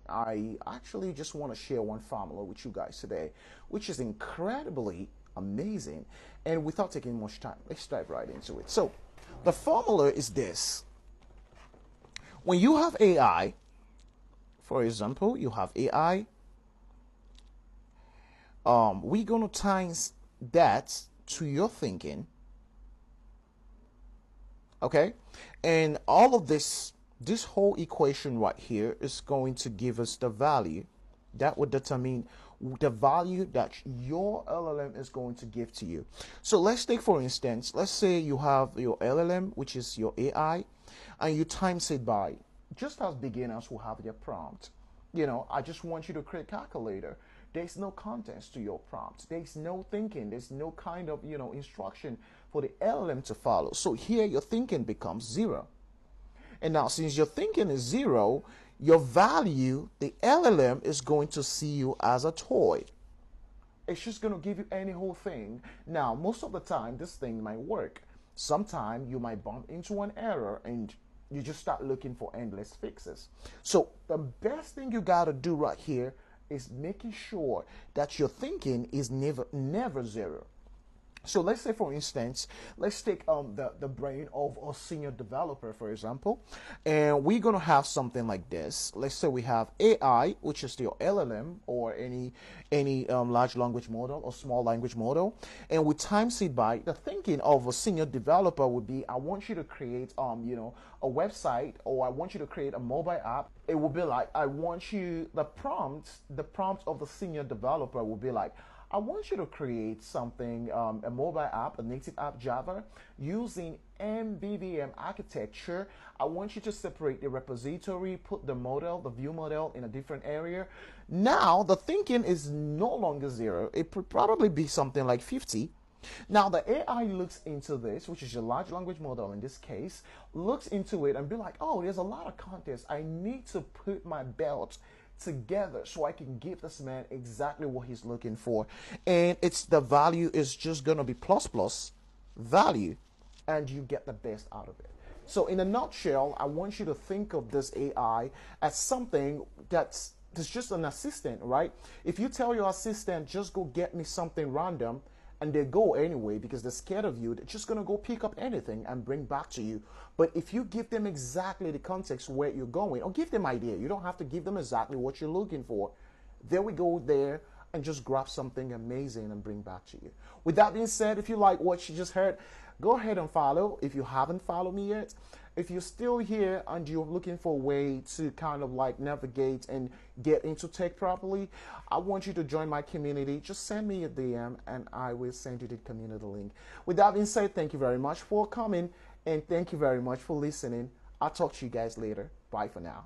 I actually just want to share one formula with you guys today, which is incredibly amazing. And without taking much time, let's dive right into it. So, the formula is this: when you have AI, for example, you have AI, we're gonna times that to your thinking, okay, and all of this whole equation right here is going to give us the value that would determine the value that your LLM is going to give to you. So let's take, for instance, let's say you have your LLM, which is your AI, and you times it by, just as beginners who have their prompt. I just want you to create a calculator. There's no contents to your prompt. There's no thinking. There's no kind of, instruction for the LLM to follow. So here your thinking becomes zero. And now, since your thinking is zero, your value, the LLM, is going to see you as a toy. It's just going to give you any whole thing. Now, most of the time, this thing might work. Sometimes you might bump into an error and you just start looking for endless fixes. So the best thing you got to do right here is making sure that your thinking is never zero. So let's say, for instance, let's take the brain of a senior developer, for example, and we're gonna have something like this. Let's say we have AI, which is your LLM or any large language model or small language model, and we times it by the thinking of a senior developer would be, I want you to create a website, or I want you to create a mobile app. It will be like, I want you, the prompt of the senior developer will be like, I want you to create something, a mobile app, a native app Java, using MVVM architecture. I want you to separate the repository, put the model, the view model, in a different area. Now, the thinking is no longer zero. It could probably be something like 50. Now, the AI looks into this, which is a large language model in this case, looks into it and be like, oh, there's a lot of context. I need to put my belt together so I can give this man exactly what he's looking for. And it's the value is just going to be plus value, and you get the best out of it. So in a nutshell, I want you to think of this AI as something that's just an assistant, right? If you tell your assistant, just go get me something random, and they go anyway because they're scared of you, they're just going to go pick up anything and bring back to you. But if you give them exactly the context where you're going, or give them idea, you don't have to give them exactly what you're looking for, there we go there and just grab something amazing and bring back to you. With that being said, if you like what you just heard, go ahead and follow if you haven't followed me yet. If you're still here and you're looking for a way to kind of like navigate and get into tech properly, I want you to join my community. Just send me a DM and I will send you the community link. With that being said, thank you very much for coming, and thank you very much for listening. I'll talk to you guys later. Bye for now.